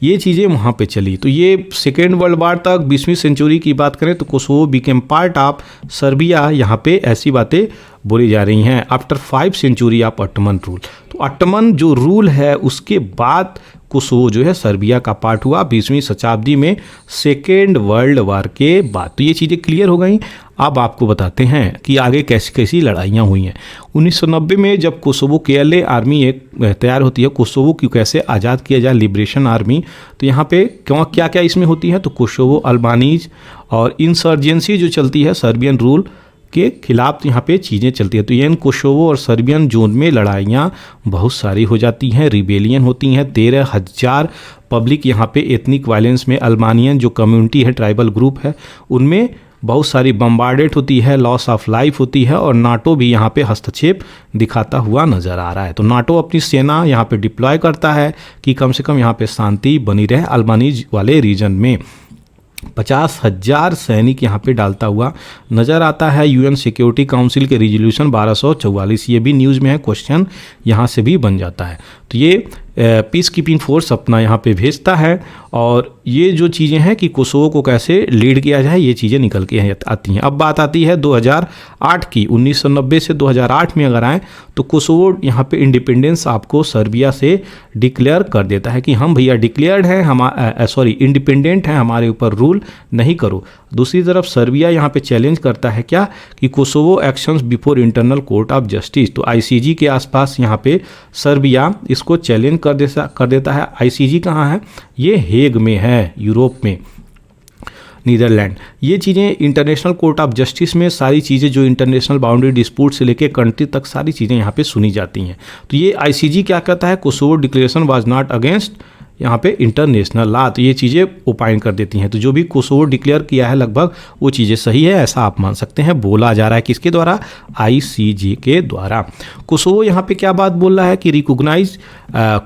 ये चीज़ें वहाँ पे चली। तो ये सेकेंड वर्ल्ड वार तक 20वीं सेंचुरी की बात करें तो Kosovo became part of Serbia, यहाँ पे ऐसी बातें बोली जा रही हैं। After 5 century of Ottoman rule, तो ऑटोमन जो रूल है उसके बाद कोसोवो जो है सर्बिया का पार्ट हुआ 20वीं शताब्दी में, सेकेंड वर्ल्ड वार के बाद। तो ये चीज़ें क्लियर हो गई। अब आपको बताते हैं कि आगे कैसी कैसी लड़ाइयाँ हुई हैं। 1990 में जब कोसोवो KLA आर्मी एक तैयार होती है, कोसोवो को कैसे आज़ाद किया जाए, लिबरेशन आर्मी, तो यहाँ पे क्या क्या इसमें होती है, तो कोसोवो अल्बानीज और इंसर्जेंसी जो चलती है सर्बियन रूल के खिलाफ, यहाँ पे चीज़ें चलती है। तो ये कोसोवो और सर्बियन जोन में लड़ाइयाँ बहुत सारी हो जाती हैं, रिबेलियन होती हैं। 13,000 पब्लिक यहाँ पे एथनिक वायलेंस में, अल्बानियन जो कम्युनिटी है, ट्राइबल ग्रुप है, उनमें बहुत सारी बम्बार्डेट होती है, लॉस ऑफ लाइफ होती है, और नाटो भी यहाँ पे हस्तक्षेप दिखाता हुआ नज़र आ रहा है। तो नाटो अपनी सेना यहाँ पे डिप्लॉय करता है कि कम से कम यहाँ पे शांति बनी रहे अल्बानीज वाले रीजन में। 50,000 सैनिक यहाँ पे डालता हुआ नज़र आता है। UN सिक्योरिटी काउंसिल के रिजोल्यूशन 1244, ये भी न्यूज़ में है, क्वेश्चन यहाँ से भी बन जाता है। तो ये पीस कीपिंग फोर्स अपना यहाँ पे भेजता है, और ये जो चीज़ें हैं कि कोसोवो को कैसे लीड किया जाए, ये चीज़ें निकल के आती हैं। अब बात आती है 2008 की। 1990 से 2008 में अगर आएँ तो कोसोवो यहाँ पे इंडिपेंडेंस आपको सर्बिया से डिक्लेयर कर देता है कि हम भैया डिक्लेयर्ड हैं, इंडिपेंडेंट हैं, हमारे ऊपर रूल नहीं करो। दूसरी तरफ सर्बिया यहाँ पे चैलेंज करता है क्या, कि Kosovo actions before internal court of justice. तो ICJ के आसपास यहाँ पे सर्बिया इसको चैलेंज कर देता है। ICJ कहाँ है, ये हेग में है, यूरोप में, नीदरलैंड। ये चीज़ें इंटरनेशनल कोर्ट ऑफ जस्टिस में सारी चीज़ें जो इंटरनेशनल बाउंड्री डिस्प्यूट से लेके कंट्री तक सारी चीज़ें यहाँ पे सुनी जाती हैं। तो ये ICJ क्या कहता है, Kosovo declaration was not against यहाँ पे इंटरनेशनल लॉ, तो ये चीज़ें ओपाइन कर देती हैं। तो जो भी कोसोवो डिक्लेयर किया है लगभग वो चीज़ें सही है, ऐसा आप मान सकते हैं। बोला जा रहा है किसके द्वारा, ICJ के द्वारा। कोसोवो यहाँ पे क्या बात बोल रहा है कि recognise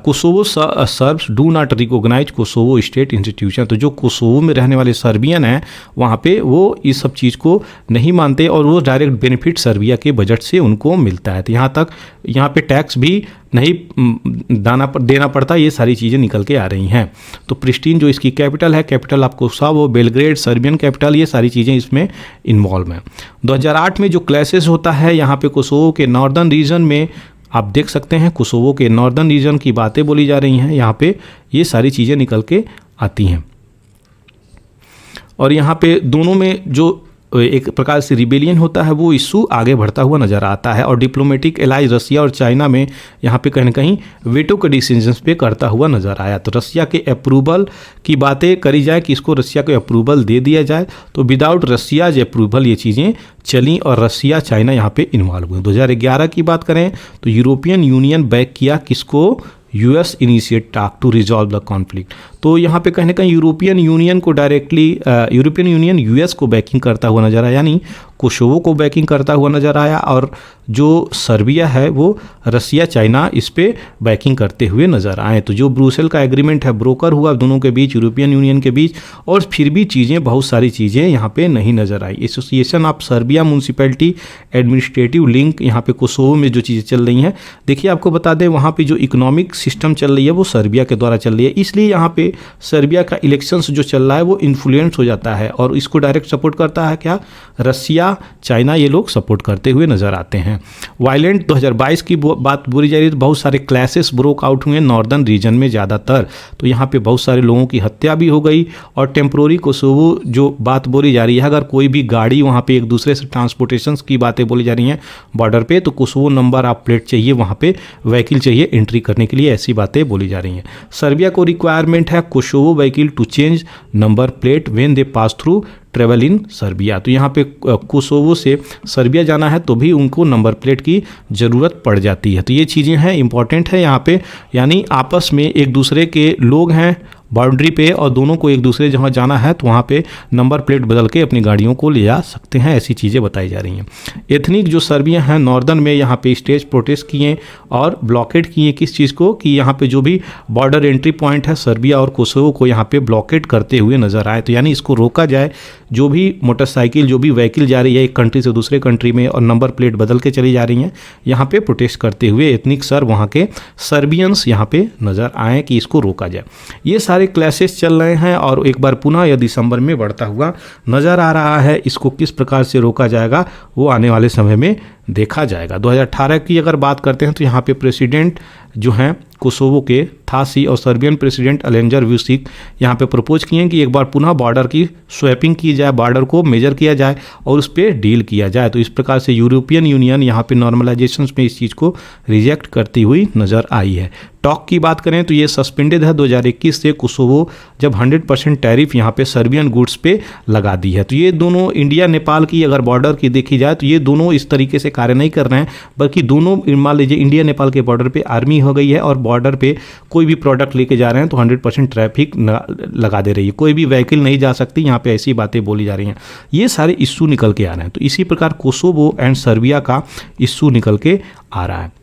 Kosovo Serbs do not recognise Kosovo state institution. तो जो कोसोवो में रहने वाले सर्बियन हैं वहाँ पे वो इस सब चीज़ को नहीं मानते, और वो डायरेक्ट बेनिफिट सर्बिया के बजट से उनको मिलता है। तो यहाँ पे टैक्स भी नहीं देना पड़ता, ये सारी चीज़ें निकल के आ रही हैं। तो प्रिस्टीन जो इसकी कैपिटल है, capital of Kosovo, Belgrade Serbian capital, ये सारी चीज़ें इसमें इन्वॉल्व हैं। 2008 में जो क्लैशेस होता है यहाँ पे कोसोवो के नॉर्दर्न रीजन में, आप देख सकते हैं कोसोवो के नॉर्दर्न रीजन की बातें बोली जा रही हैं, यहाँ पे ये सारी चीज़ें निकल के आती हैं। और यहाँ पे दोनों में जो एक प्रकार से रिबेलियन होता है वो इशू आगे बढ़ता हुआ नज़र आता है, और डिप्लोमेटिक एलाइज रसिया और चाइना में यहाँ पे कहीं ना कहीं वेटो के डिसीजंस पे करता हुआ नज़र आया। तो रसिया के अप्रूवल की बातें करी जाए कि इसको रसिया को अप्रूवल दे दिया जाए, तो विदाउट रसियाज अप्रूवल ये चीज़ें चली, और रसिया चाइना यहाँ पे इन्वॉल्व हुए। 2011 की बात करें तो यूरोपियन यूनियन बैक किया किसको, US initiate talk to resolve the conflict. तो यहाँ पे कहीं ना कहीं यूरोपियन यूनियन को डायरेक्टली यूरोपियन यूनियन US को बैकिंग करता हुआ नजर आया, यानी कोसोवो को बैकिंग करता हुआ नजर आया, और जो सर्बिया है वो रसिया चाइना इस पे बैकिंग करते हुए नजर आए। तो जो ब्रुसेल का एग्रीमेंट है ब्रोकर हुआ दोनों के बीच, यूरोपियन यूनियन के बीच, और फिर भी चीज़ें बहुत सारी चीज़ें यहाँ पे नहीं नजर आई। Association of Serbia municipality administrative link, यहाँ पे कोसोवो में जो चीज़ें चल रही हैं, देखिए आपको बता दें वहाँ पे जो इकोनॉमिक सिस्टम चल रही है वो सर्बिया के द्वारा चल रही है, इसलिए यहाँ पे सर्बिया का इलेक्शंस जो चल रहा है वो इन्फ्लुएंस हो जाता है, और इसको डायरेक्ट सपोर्ट करता है क्या, रसिया रसिया, चाइना, ये लोग सपोर्ट करते हुए नजर आते हैं। वायलेंट 2022 की बात बोली जा रही है तो बहुत सारे क्लैशेस ब्रोक आउट हुए नॉर्दर्न रीजन में ज़्यादातर, तो यहाँ पे बहुत सारे लोगों की हत्या भी हो गई। और टेम्प्रोरी कोसोवो जो बात बोली जा रही है, अगर कोई भी गाड़ी वहाँ पे एक दूसरे से ट्रांसपोर्टेशन की बातें बोली जा रही हैं बॉर्डर पे, तो कोसोवो नंबर ऑफ प्लेट चाहिए, वहाँ पे व्हीकल चाहिए एंट्री करने के लिए, ऐसी बातें बोली जा रही हैं। सर्बिया को रिक्वायरमेंट है Kosovo vehicle to change number plate when they pass through travel in Serbia. तो यहाँ पे कोसोवो से सर्बिया जाना है तो भी उनको नंबर प्लेट की ज़रूरत पड़ जाती है। तो ये चीज़ें हैं, इंपॉर्टेंट है यहाँ पे, यानी आपस में एक दूसरे के लोग हैं बाउंड्री पे और दोनों को एक दूसरे जहाँ जाना है तो वहाँ पे नंबर प्लेट बदल के अपनी गाड़ियों को ले जा सकते हैं, ऐसी चीज़ें बताई जा रही हैं। एथनिक जो सर्बिया हैं नॉर्दर्न में यहाँ पे स्टेज प्रोटेस्ट किए और ब्लॉकेड किए किस चीज़ को, कि यहाँ पे जो भी बॉर्डर एंट्री पॉइंट है सर्बिया और कोसोवो को यहाँ पे ब्लॉकेड करते हुए नजर आए। तो यानी इसको रोका जाए, जो भी मोटरसाइकिल जो भी व्हीकल जा रही है एक कंट्री से दूसरे कंट्री में और नंबर प्लेट बदल के चली जा रही हैं, यहाँ पे प्रोटेस्ट करते हुए एथनिक सर्ब वहाँ के सर्बियंस यहाँ पे नज़र आए कि इसको रोका जाए। ये सारे क्लैशेस चल रहे हैं और एक बार पुनः यह दिसंबर में बढ़ता हुआ नज़र आ रहा है। इसको किस प्रकार से रोका जाएगा वो आने वाले समय में देखा जाएगा। 2018 की अगर बात करते हैं तो यहाँ पे प्रेसिडेंट जो हैं कोसोवो के थासी और सर्बियन प्रेसिडेंट अलेंजर व्यूसिक यहाँ पे प्रपोज किए कि एक बार पुनः बॉर्डर की स्वैपिंग की जाए, बॉर्डर को मेजर किया जाए और उस पर डील किया जाए। तो इस प्रकार से यूरोपियन यूनियन यहाँ पे नॉर्मलाइजेशन में इस चीज़ को रिजेक्ट करती हुई नज़र आई है। टॉक की बात करें तो ये सस्पेंडेड है 2021 से, कोसोवो जब 100% टैरिफ यहाँ पे सर्बियन गुड्स पे लगा दी है। तो ये दोनों इंडिया नेपाल की अगर बॉर्डर की देखी जाए तो ये दोनों इस तरीके से कार्य नहीं कर रहे हैं, बल्कि दोनों मान लीजिए इंडिया नेपाल के बॉर्डर पे आर्मी हो गई है और बॉर्डर पे कोई भी प्रोडक्ट लेके जा रहे हैं तो 100% ट्रैफिक लगा दे रही है, कोई भी व्हीकल नहीं जा सकती, यहाँ पे ऐसी बातें बोली जा रही हैं। ये सारे इश्यू निकल के आ रहे हैं। तो इसी प्रकार कोसोवो एंड सर्बिया का इश्यू निकल के आ रहा है।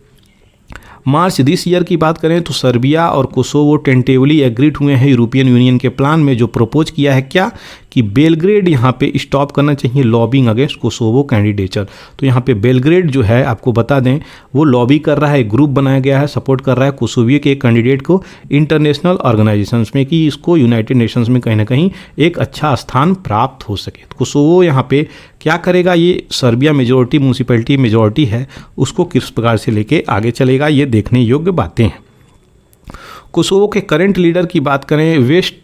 मार्च दिस ईयर की बात करें तो सर्बिया और कोसोवो टेंटेवली एग्रीड हुए हैं यूरोपियन यूनियन के प्लान में, जो प्रपोज किया है क्या कि बेलग्रेड यहाँ पे स्टॉप करना चाहिए लॉबिंग अगेंस्ट कोसोवो कैंडिडेचर। तो यहाँ पे बेलग्रेड जो है आपको बता दें वो लॉबी कर रहा है, एक ग्रुप बनाया गया है, सपोर्ट कर रहा है कोसोवियो के एक कैंडिडेट को इंटरनेशनल ऑर्गेनाइजेशंस में कि इसको यूनाइटेड नेशंस में कहीं ना कहीं एक अच्छा स्थान प्राप्त हो सके। तो कोसोवो यहाँ पे क्या करेगा, ये सर्बिया मेजोरिटी म्यूनिसिपैलिटी मेजोरिटी है उसको किस प्रकार से लेके आगे चलेगा, ये देखने योग्य बातें हैं। कोसोवो के करंट लीडर की बात करें वेस्ट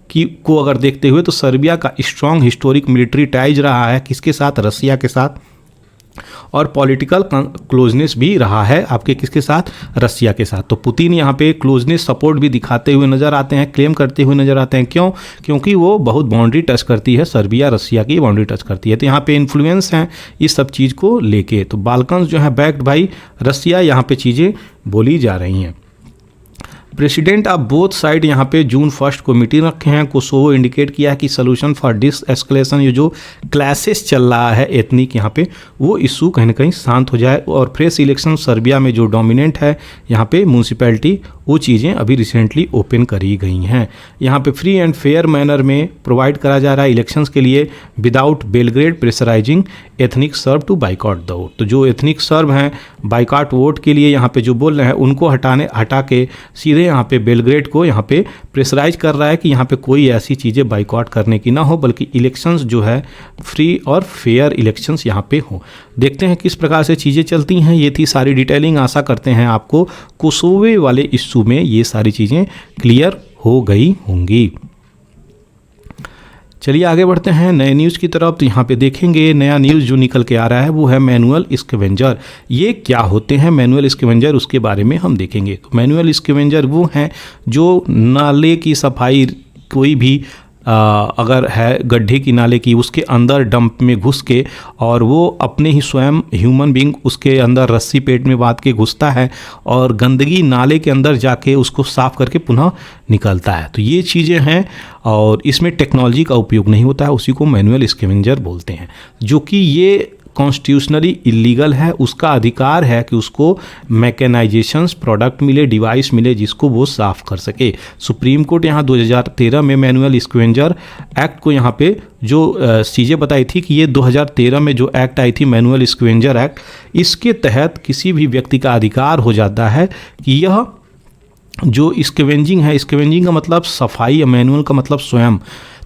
की को अगर देखते हुए तो सर्बिया का स्ट्रॉन्ग हिस्टोरिक मिलिट्री टाइज रहा है किसके साथ, रसिया के साथ, और पॉलिटिकल क्लोजनेस भी रहा है आपके किसके साथ, रसिया के साथ। तो पुतिन यहाँ पे क्लोजनेस सपोर्ट भी दिखाते हुए नजर आते हैं, क्लेम करते हुए नजर आते हैं। क्यों? क्योंकि वो बहुत बाउंड्री टच करती है, सर्बिया रसिया की बाउंड्री टच करती है, तो यहाँ पे इन्फ्लुएंस हैं इस सब चीज़ को लेके। तो बाल्कन्स जो है बैक्ड बाई रसिया, यहाँ पे चीज़ें बोली जा रही हैं। प्रेसिडेंट ऑफ बोथ साइड यहाँ पे जून 1 को मीटिंग रखे हैं। कोसोवो इंडिकेट किया है कि सोल्यूशन फॉर डिस एस्केलेशन, ये जो क्लैशेस चल रहा है एथनिक यहाँ पे, वो इशू कहीं ना कहीं शांत हो जाए और फ्रेश इलेक्शन सर्बिया में जो डोमिनेंट है यहाँ पे म्यूनसिपैलिटी, वो चीज़ें अभी रिसेंटली ओपन करी गई हैं। यहाँ पे फ्री एंड फेयर मैनर में प्रोवाइड करा जा रहा है इलेक्शंस के लिए without Belgrade pressurising ethnic Serbs to boycott the vote. तो जो एथनिक सर्व हैं बाइकआउट वोट के लिए यहाँ पे जो बोल रहे हैं उनको हटा के सीधे यहाँ पे बेलग्रेड को यहाँ पे प्रेशराइज कर रहा है कि यहाँ पे कोई ऐसी चीज़ें बाइकआउट करने की ना हो, बल्कि इलेक्शंस जो है फ्री और फेयर इलेक्शंस यहाँ पे हो। देखते हैं किस प्रकार से चीज़ें चलती हैं। ये थी सारी डिटेलिंग, आशा करते हैं आपको कोसोवो वाले इश्यू में ये सारी चीज़ें क्लियर हो गई होंगी। चलिए आगे बढ़ते हैं नए न्यूज़ की तरफ। तो यहाँ पे देखेंगे नया न्यूज़ जो निकल के आ रहा है वो है मैनुअल स्कैवेंजर। ये क्या होते हैं मैनुअल स्कैवेंजर, उसके बारे में हम देखेंगे। तो मैनुअल स्कैवेंजर वो हैं जो नाले की सफाई, कोई भी अगर है गड्ढे की नाले की, उसके अंदर डंप में घुस के और वो अपने ही स्वयं ह्यूमन बींग उसके अंदर रस्सी पेट में बांध के घुसता है और गंदगी नाले के अंदर जाके उसको साफ करके पुनः निकलता है। तो ये चीज़ें हैं और इसमें टेक्नोलॉजी का उपयोग नहीं होता है, उसी को मैनुअल स्कैवेंजर बोलते हैं। जो कि ये कॉन्स्टिट्यूशनली इलीगल है, उसका अधिकार है कि उसको मैकेनाइजेशंस प्रोडक्ट मिले, डिवाइस मिले जिसको वो साफ कर सके। सुप्रीम कोर्ट यहाँ 2013 में मैनुअल स्कैवेंजर एक्ट को यहाँ पे जो चीज़ें बताई थी कि ये 2013 में जो एक्ट आई थी मैनुअल स्कैवेंजर एक्ट, इसके तहत किसी भी व्यक्ति का अधिकार हो जाता है कि यह जो स्कैवेंजिंग है, स्कैवेंजिंग का मतलब सफाई, मैनुअल का मतलब स्वयं,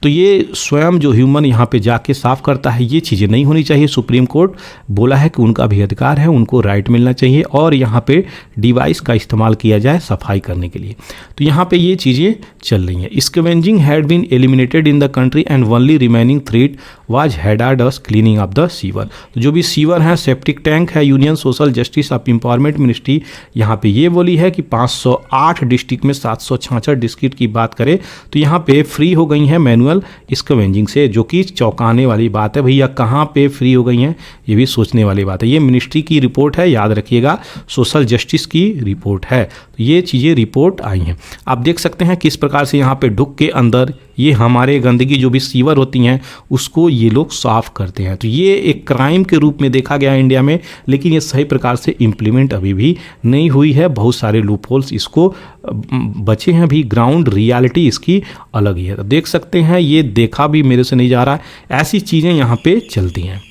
तो ये स्वयं जो ह्यूमन यहाँ पे जाके साफ करता है, ये चीज़ें नहीं होनी चाहिए। सुप्रीम कोर्ट बोला है कि उनका भी अधिकार है, उनको राइट मिलना चाहिए और यहाँ पे डिवाइस का इस्तेमाल किया जाए सफाई करने के लिए। तो यहाँ पे ये चीज़ें चल रही हैं। Scavenging had been eliminated in the country and only remaining threat was hazardous cleaning of the sewer. तो जो भी सीवर हैं, सेप्टिक टैंक है, union social justice of empowerment ministry यहाँ पे ये बोली है कि 508 डिस्ट्रिक्ट में 766 डिस्ट्रिक्ट की बात करें तो यहाँ पे फ्री हो गई हैं मैनुअल स्कैवेंजिंग से, जो कि चौंकाने वाली बात है। भैया कहाँ पे फ्री हो गई हैं, ये भी सोचने वाली बात है। ये मिनिस्ट्री की रिपोर्ट है, याद रखिएगा, सोशल जस्टिस की रिपोर्ट है। तो ये चीज़ें रिपोर्ट आई हैं। आप देख सकते हैं किस प्रकार से यहाँ पे ढुक के अंदर ये हमारे गंदगी जो भी सीवर होती हैं उसको ये लोग साफ करते हैं। तो ये एक क्राइम के रूप में देखा गया इंडिया में, लेकिन ये सही प्रकार से इम्प्लीमेंट अभी भी नहीं हुई है। बहुत सारे लूपहोल्स इसको बचे हैं भी, ग्राउंड रियलिटी इसकी अलग ही है। तो देख सकते हैं, ये देखा भी मेरे से नहीं जा रहा है, ऐसी चीज़ें यहाँ पे चलती हैं।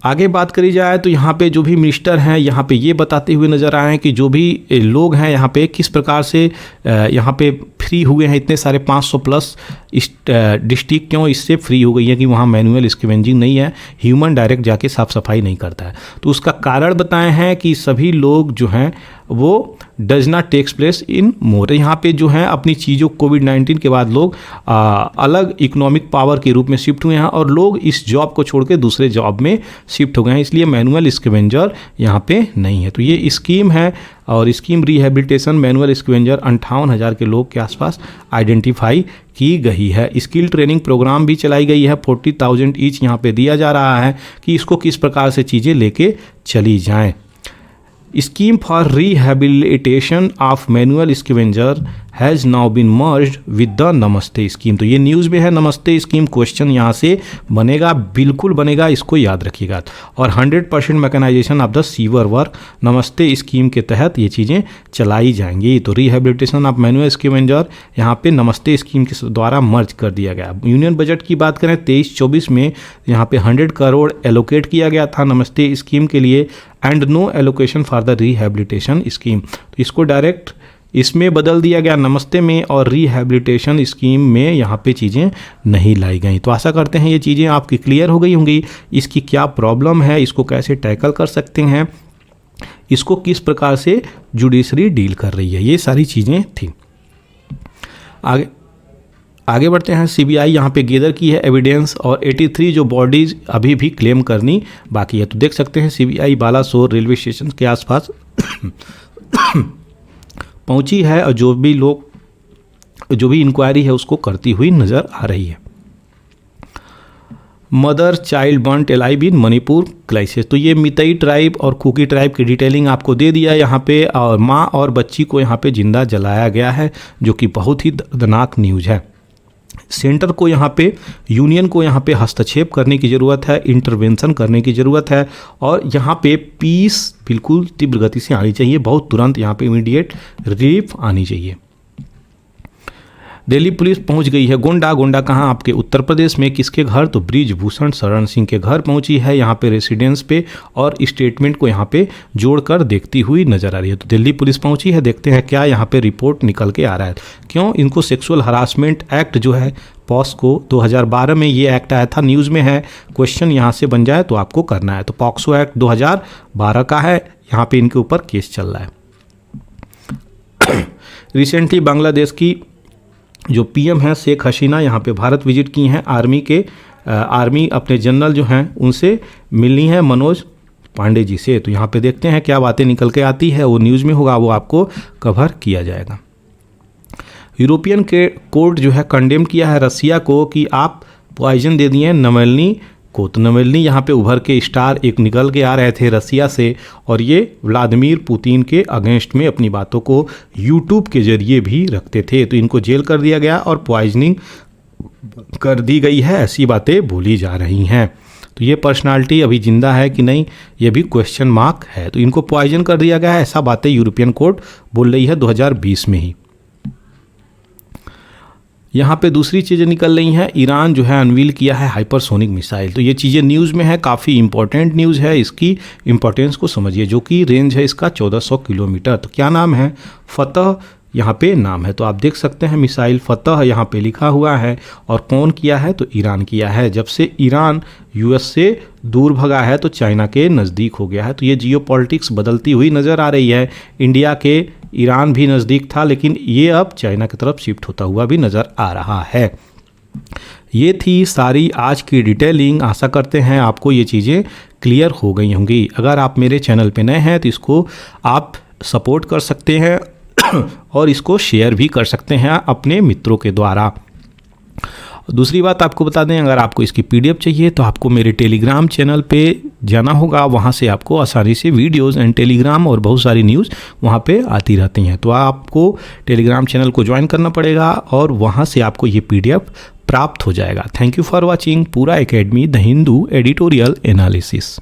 आगे बात करी जाए तो यहाँ पे जो भी मिनिस्टर हैं यहाँ पे ये बताते हुए नज़र आए हैं कि जो भी लोग हैं यहाँ पे किस प्रकार से यहाँ पे फ्री हुए हैं। इतने सारे 500 प्लस डिस्ट्रिक्ट क्यों इससे फ्री हो गई है कि वहाँ मैनुअल स्कैवेंजिंग नहीं है, ह्यूमन डायरेक्ट जाके साफ सफाई नहीं करता है। तो उसका कारण बताए हैं कि सभी लोग जो हैं वो does not takes place in more. यहाँ पे जो है अपनी चीज़ों कोविड-19 के बाद लोग अलग इकोनॉमिक पावर के रूप में शिफ्ट हुए हैं और लोग इस जॉब को छोड़ के दूसरे जॉब में शिफ्ट हो गए हैं, इसलिए मैनुअल स्कैवेंजर यहाँ पे नहीं है। तो ये स्कीम है और स्कीम रिहेबिलिटेशन मैनुअल स्कैवेंजर 58,000 के लोग के आसपास आइडेंटिफाई की गई है। स्किल ट्रेनिंग प्रोग्राम भी चलाई गई है, 40,000 ईच यहाँ पे दिया जा रहा है कि इसको किस प्रकार से चीज़ें लेके चली जाएँ। Scheme for rehabilitation of manual scavenger has now been merged with the Namaste scheme. तो ये न्यूज़ में है नमस्ते स्कीम, क्वेश्चन यहाँ से बनेगा, बिल्कुल बनेगा, इसको याद रखिएगा। और 100% mechanisation of the sewer work Namaste scheme के तहत ये चीज़ें चलाई जाएंगी। तो रिहेबिलिटेशन ऑफ मैनुअल स्कैवेंजर यहाँ पे नमस्ते स्कीम के द्वारा मर्ज कर दिया गया। यूनियन बजट की बात करें 23-24 में यहाँ पे 100 करोड़ एलोकेट किया गया था नमस्ते स्कीम के लिए and no allocation for the rehabilitation scheme. तो इसको डायरेक्ट इसमें बदल दिया गया नमस्ते में और रिहेबिलिटेशन स्कीम में यहाँ पे चीज़ें नहीं लाई गई। तो आशा करते हैं ये चीज़ें आपकी क्लियर हो गई होंगी। इसकी क्या प्रॉब्लम है, इसको कैसे टैकल कर सकते हैं, इसको किस प्रकार से जुडिशरी डील कर रही है, ये सारी चीज़ें थी। आगे बढ़ते हैं। सीबीआई यहाँ पे गेदर की है एविडेंस और 83 जो बॉडीज अभी भी क्लेम करनी बाकी है। तो देख सकते हैं सीबीआई बालासोर रेलवे स्टेशन के आसपास पहुंची है और जो भी इंक्वायरी है उसको करती हुई नज़र आ रही है। Mother child burnt alive in Manipur crisis. तो ये मितई ट्राइब और कुकी ट्राइब की डिटेलिंग आपको दे दिया यहाँ पे, और माँ और बच्ची को यहाँ पे जिंदा जलाया गया है, जो कि बहुत ही दर्दनाक न्यूज़ है। सेंटर को यहाँ पे, यूनियन को यहाँ पे हस्तक्षेप करने की ज़रूरत है, इंटरवेंशन करने की ज़रूरत है और यहाँ पे पीस बिल्कुल तीव्र गति से आनी चाहिए, बहुत तुरंत यहाँ पे इमीडिएट रिलीफ आनी चाहिए। दिल्ली पुलिस पहुंच गई है गोंडा कहाँ, आपके उत्तर प्रदेश में, किसके घर, तो ब्रिजभूषण शरण सिंह के घर पहुंची है यहाँ पे रेसिडेंस पे और स्टेटमेंट को यहाँ पे जोड़कर देखती हुई नजर आ रही है। तो दिल्ली पुलिस पहुंची है, देखते हैं क्या यहाँ पे रिपोर्ट निकल के आ रहा है। क्यों इनको सेक्सुअल हरासमेंट एक्ट जो है पॉस्को 2012 में ये एक्ट आया था, न्यूज़ में है, क्वेश्चन यहाँ से बन जाए तो आपको करना है। तो पॉक्सो एक्ट 2012 का है, यहाँ पे इनके ऊपर केस चल रहा है। रिसेंटली बांग्लादेश की जो पीएम हैं शेख हसीना यहाँ पे भारत विजिट की हैं। आर्मी अपने जनरल जो हैं उनसे मिलनी है मनोज पांडे जी से। तो यहाँ पे देखते हैं क्या बातें निकल के आती है, वो न्यूज़ में होगा, वो आपको कवर किया जाएगा। यूरोपियन के कोर्ट जो है कंडेम किया है रसिया को कि आप पॉइजन दे दिए नवेल्नी को। तो नवेल्नी यहाँ पे उभर के स्टार एक निकल के आ रहे थे रसिया से और ये व्लादिमीर पुतिन के अगेंस्ट में अपनी बातों को यूट्यूब के जरिए भी रखते थे। तो इनको जेल कर दिया गया और पॉइजनिंग कर दी गई है, ऐसी बातें बोली जा रही हैं। तो ये पर्सनालिटी अभी जिंदा है कि नहीं, ये भी क्वेश्चन मार्क है। तो इनको पॉइजन कर दिया गया है, ऐसा बातें यूरोपियन कोर्ट बोल रही है 2020 में ही। यहाँ पे दूसरी चीज़ें निकल रही हैं, ईरान जो है अनवील किया है हाइपरसोनिक मिसाइल। तो ये चीज़ें न्यूज़ में है, काफ़ी इंपॉर्टेंट न्यूज़ है, इसकी इंपॉर्टेंस को समझिए। जो कि रेंज है इसका 1400 किलोमीटर। तो क्या नाम है, फतह यहाँ पे नाम है। तो आप देख सकते हैं मिसाइल फतह यहाँ पे लिखा हुआ है, और कौन किया है तो ईरान किया है। जब से ईरान यूएस से दूर भगा है तो चाइना के नज़दीक हो गया है। तो ये जियोपॉलिटिक्स बदलती हुई नज़र आ रही है। इंडिया के ईरान भी नज़दीक था, लेकिन ये अब चाइना की तरफ शिफ्ट होता हुआ भी नज़र आ रहा है। ये थी सारी आज की डिटेलिंग। आशा करते हैं आपको ये चीज़ें क्लियर हो गई होंगी। अगर आप मेरे चैनल पे नए हैं तो इसको आप सपोर्ट कर सकते हैं और इसको शेयर भी कर सकते हैं अपने मित्रों के द्वारा। दूसरी बात आपको बता दें, अगर आपको इसकी पीडीएफ चाहिए तो आपको मेरे टेलीग्राम चैनल पे जाना होगा। वहाँ से आपको आसानी से वीडियोस एंड टेलीग्राम और बहुत सारी न्यूज़ वहाँ पे आती रहती हैं। तो आपको टेलीग्राम चैनल को ज्वाइन करना पड़ेगा और वहाँ से आपको ये पीडीएफ प्राप्त हो जाएगा। थैंक यू फॉर वॉचिंग पूरा academy the Hindu editorial analysis.